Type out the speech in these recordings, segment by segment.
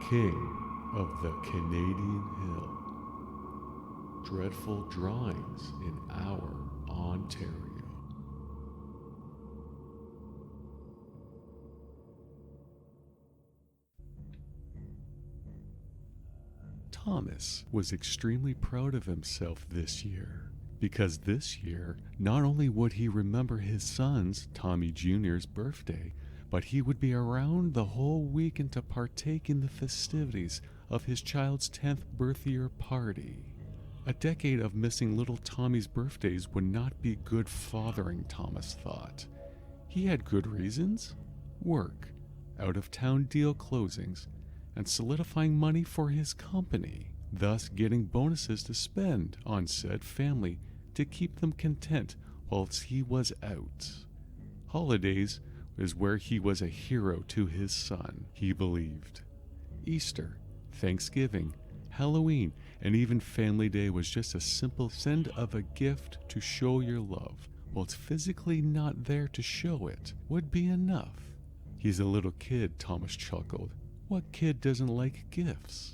king of the Canadian Hill. Dreadful drawings in our Ontario. Thomas was extremely proud of himself this year, because this year not only would he remember his son's, Tommy Jr.'s birthday, but he would be around the whole weekend to partake in the festivities of his child's 10th birthday party. A decade of missing little Tommy's birthdays would not be good fathering, Thomas thought. He had good reasons: work, out-of-town deal closings, and solidifying money for his company, thus getting bonuses to spend on said family to keep them content whilst he was out. Holidays is where he was a hero to his son, he believed. Easter, Thanksgiving, Halloween, and even Family Day was just a simple send of a gift to show your love, while it's physically not there to show it, would be enough. He's a little kid, Thomas chuckled. What kid doesn't like gifts?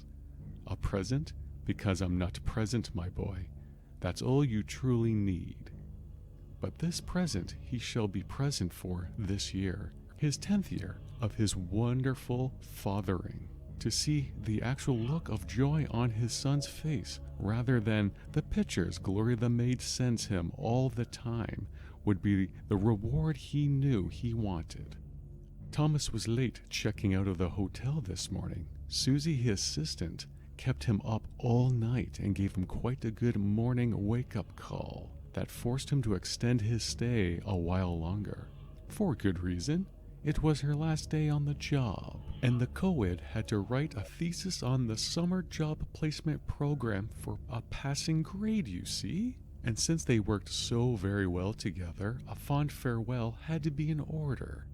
A present? Because I'm not present, my boy. That's all you truly need. But this present he shall be present for this year, his 10th year of his wonderful fathering, to see the actual look of joy on his son's face rather than the pictures Gloria the maid sends him all the time would be the reward he knew he wanted. Thomas was late checking out of the hotel this morning. Susie, his assistant, kept him up all night and gave him quite a good morning wake-up call that forced him to extend his stay a while longer. For good reason. It was her last day on the job, and the co-ed had to write a thesis on the summer job placement program for a passing grade, you see? And since they worked so very well together, a fond farewell had to be in order.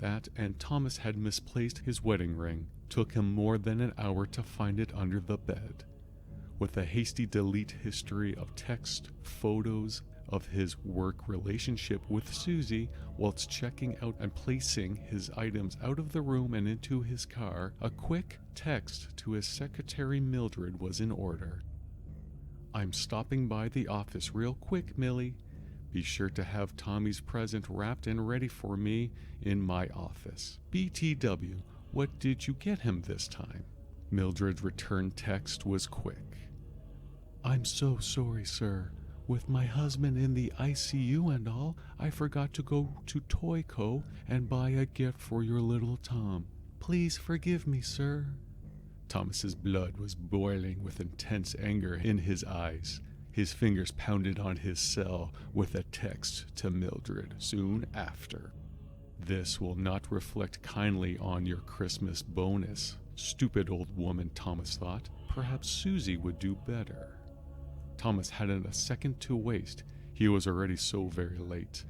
That, and Thomas had misplaced his wedding ring. Took him more than an hour to find it under the bed. With a hasty delete history of text, photos of his work relationship with Susie, whilst checking out and placing his items out of the room and into his car, a quick text to his secretary Mildred was in order. I'm stopping by the office real quick, Millie. Be sure to have Tommy's present wrapped and ready for me in my office. BTW, what did you get him this time? Mildred's return text was quick. I'm so sorry, sir. With my husband in the ICU and all, I forgot to go to Toy Co. and buy a gift for your little Tom. Please forgive me, sir. Thomas's blood was boiling with intense anger in his eyes. His fingers pounded on his cell with a text to Mildred soon after. This will not reflect kindly on your Christmas bonus. Stupid old woman, Thomas thought. Perhaps Susie would do better. Thomas hadn't a second to waste. He was already so very late.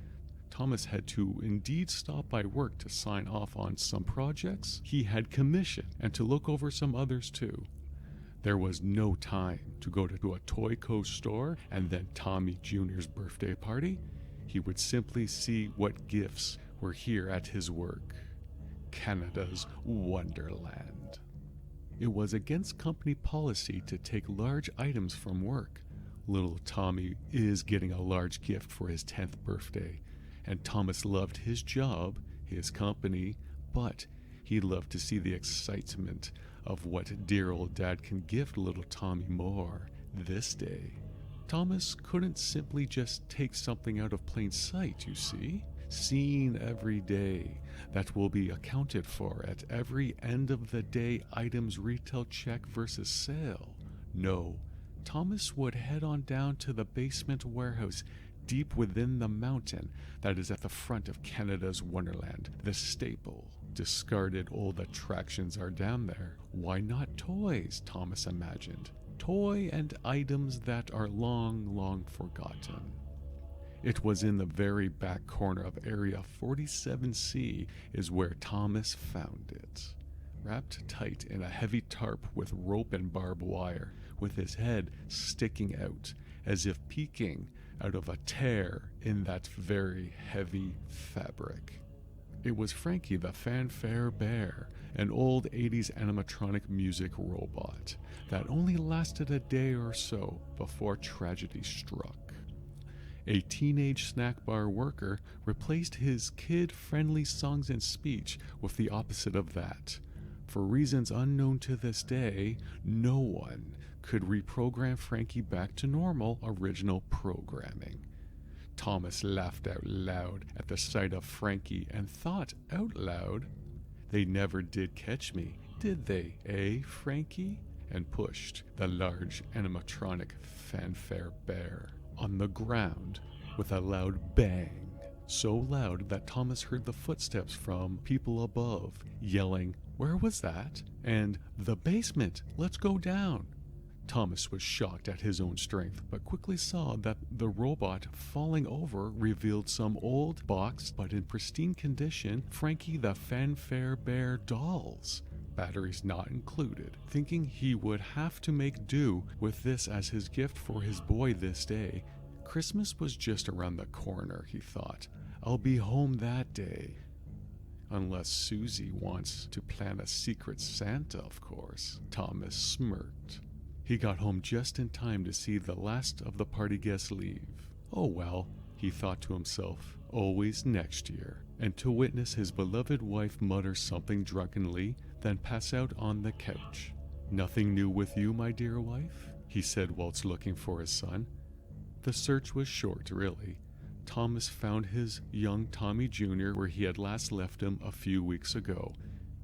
Thomas had to indeed stop by work to sign off on some projects he had commissioned and to look over some others too. There was no time to go to a Toy Co. store and then Tommy Jr.'s birthday party. He would simply see what gifts were here at his work. Canada's Wonderland. It was against company policy to take large items from work. Little Tommy is getting a large gift for his 10th birthday, and Thomas loved his job, his company, but he loved to see the excitement of what dear old dad can gift little Tommy more this day. Thomas couldn't simply just take something out of plain sight, you see. Seen every day, that will be accounted for at every end of the day items retail check versus sale. No, Thomas would head on down to the basement warehouse deep within the mountain that is at the front of Canada's Wonderland, the staple. Discarded old attractions are down there. Why not toys, Thomas imagined. Toy and items that are long, long forgotten. It was in the very back corner of Area 47C is where Thomas found it. Wrapped tight in a heavy tarp with rope and barbed wire, with his head sticking out, as if peeking out of a tear in that very heavy fabric. It was Frankie the Fanfare Bear, an old 80s animatronic music robot that only lasted a day or so before tragedy struck. A teenage snack bar worker replaced his kid-friendly songs and speech with the opposite of that. For reasons unknown to this day, no one could reprogram Frankie back to normal original programming. Thomas laughed out loud at the sight of Frankie and thought out loud, "They never did catch me, did they, eh, Frankie?" and pushed the large animatronic Fanfare Bear on the ground with a loud bang, so loud that Thomas heard the footsteps from people above, yelling, "Where was that?" and "The basement, let's go down." Thomas was shocked at his own strength, but quickly saw that the robot falling over revealed some old, boxed, but in pristine condition, Frankie the Fanfare Bear dolls, batteries not included. Thinking he would have to make do with this as his gift for his boy this day, Christmas was just around the corner, he thought. I'll be home that day. Unless Susie wants to plan a secret Santa, of course. Thomas smirked. He got home just in time to see the last of the party guests leave. Oh well, he thought to himself, always next year, and to witness his beloved wife mutter something drunkenly, then pass out on the couch. "Nothing new with you, my dear wife?" he said whilst looking for his son. The search was short, really. Thomas found his young Tommy Jr. where he had last left him a few weeks ago,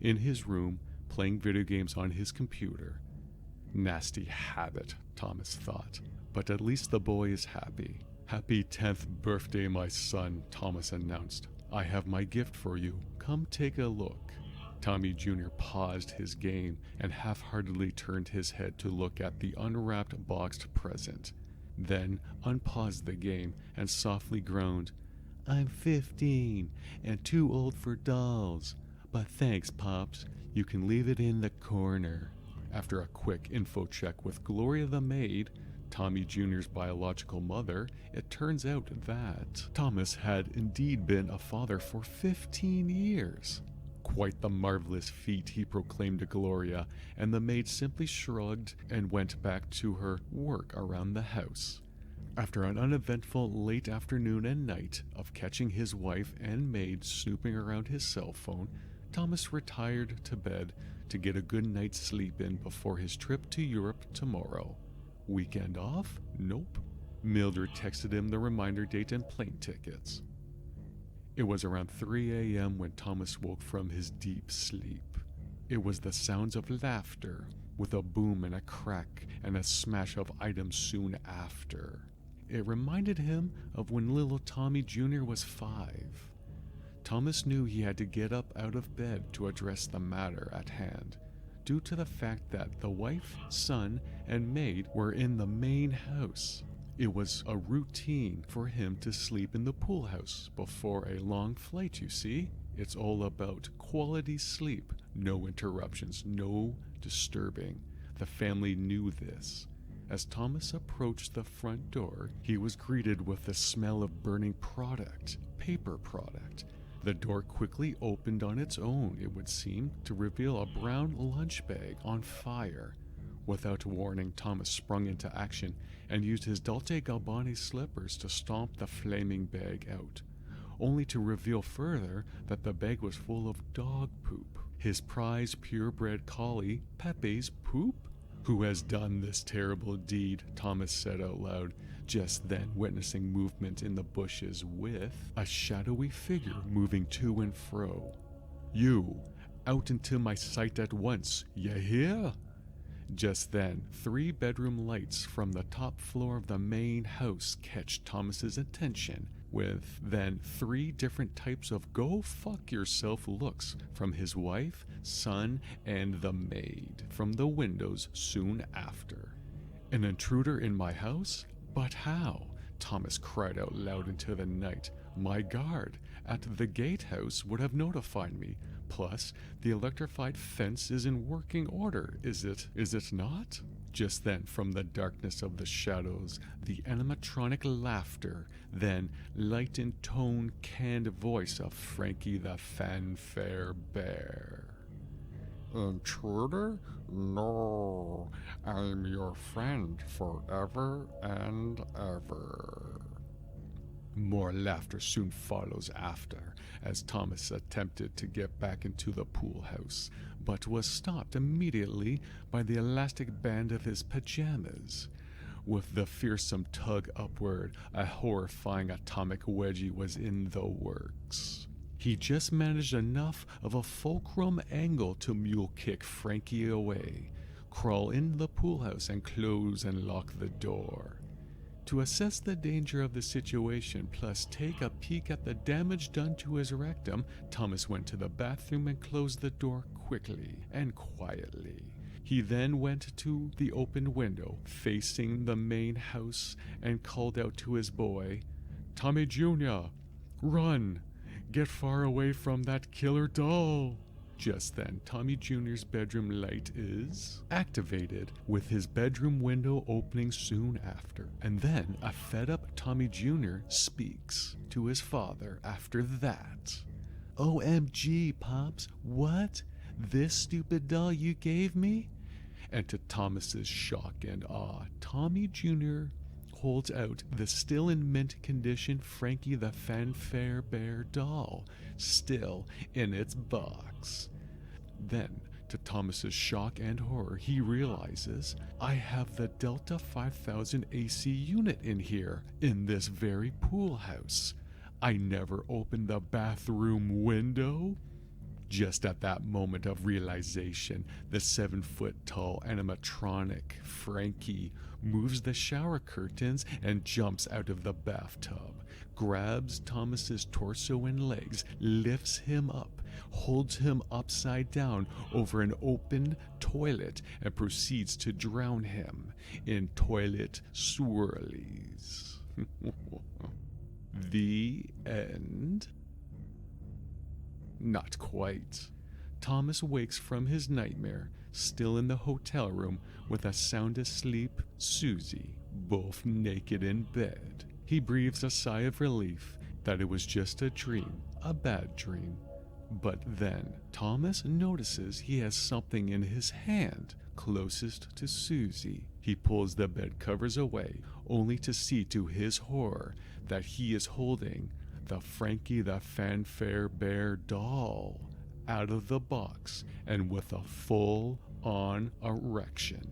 in his room, playing video games on his computer. Nasty habit, Thomas thought, but at least the boy is happy. "Happy 10th birthday, my son," Thomas announced. "I have my gift for you. Come take a look." Tommy Jr. paused his game and half-heartedly turned his head to look at the unwrapped boxed present, then unpaused the game and softly groaned, "I'm 15 and too old for dolls, but thanks, Pops. You can leave it in the corner." After a quick info check with Gloria the maid, Tommy Jr.'s biological mother, it turns out that Thomas had indeed been a father for 15 years. Quite the marvelous feat, he proclaimed to Gloria, and the maid simply shrugged and went back to her work around the house. After an uneventful late afternoon and night of catching his wife and maid snooping around his cell phone, Thomas retired to bed to get a good night's sleep in before his trip to Europe tomorrow. Weekend off? Nope. Mildred texted him the reminder date and plane tickets. It was around 3 a.m. when Thomas woke from his deep sleep. It was the sounds of laughter, with a boom and a crack and a smash of items soon after. It reminded him of when little Tommy Jr. was 5. Thomas knew he had to get up out of bed to address the matter at hand, due to the fact that the wife, son, and maid were in the main house. It was a routine for him to sleep in the pool house before a long flight, you see. It's all about quality sleep, no interruptions, no disturbing. The family knew this. As Thomas approached the front door, he was greeted with the smell of burning product, paper product. The door quickly opened on its own, it would seem, to reveal a brown lunch bag on fire. Without warning, Thomas sprung into action and used his Dolce & Gabbana slippers to stomp the flaming bag out, only to reveal further that the bag was full of dog poop. His prized purebred collie, Pepe's poop? "Who has done this terrible deed?" Thomas said out loud, just then witnessing movement in the bushes with a shadowy figure moving to and fro. "You, out into my sight at once, you hear?" Just then, 3 bedroom lights from the top floor of the main house catch Thomas's attention, with then 3 different types of go fuck yourself looks from his wife, son, and the maid from the windows soon after. "An intruder in my house? But how?" Thomas cried out loud into the night. "My guard at the gatehouse would have notified me. Plus, the electrified fence is in working order, is it not?" Just then, from the darkness of the shadows, the animatronic laughter, then light in tone, canned voice of Frankie the Fanfare Bear. Intruder? No, I'm your friend forever and ever. More laughter soon follows after, as Thomas attempted to get back into the pool house, but was stopped immediately by the elastic band of his pajamas. With the fearsome tug upward, a horrifying atomic wedgie was in the works. He just managed enough of a fulcrum angle to mule kick Frankie away, crawl in the pool house, and close and lock the door. To assess the danger of the situation, plus take a peek at the damage done to his rectum, Thomas went to the bathroom and closed the door quickly and quietly. He then went to the open window facing the main house and called out to his boy, "Tommy Jr., run! Get far away from that killer doll!" Just then, Tommy Jr.'s bedroom light is activated, with his bedroom window opening soon after. And then a fed-up Tommy Jr. speaks to his father after that. "OMG, Pops, what? This stupid doll you gave me?" And to Thomas's shock and awe, Tommy Jr. holds out the still in mint condition Frankie the Fanfare Bear doll, still in its box. Then, to Thomas's shock and horror, he realizes, I have the Delta 5000 AC unit in here, in this very pool house. I never opened the bathroom window. Just at that moment of realization, the 7-foot-tall animatronic Frankie moves the shower curtains and jumps out of the bathtub, grabs Thomas's torso and legs, lifts him up, holds him upside down over an open toilet, and proceeds to drown him in toilet swirlies. The end. Not quite. Thomas wakes from his nightmare, still in the hotel room, with a sound asleep Susie, both naked in bed. He breathes a sigh of relief that it was just a dream, a bad dream. But then Thomas notices he has something in his hand closest to Susie. He pulls the bed covers away, only to see to his horror that he is holding the Frankie the Fanfare Bear doll out of the box and with a full-on erection.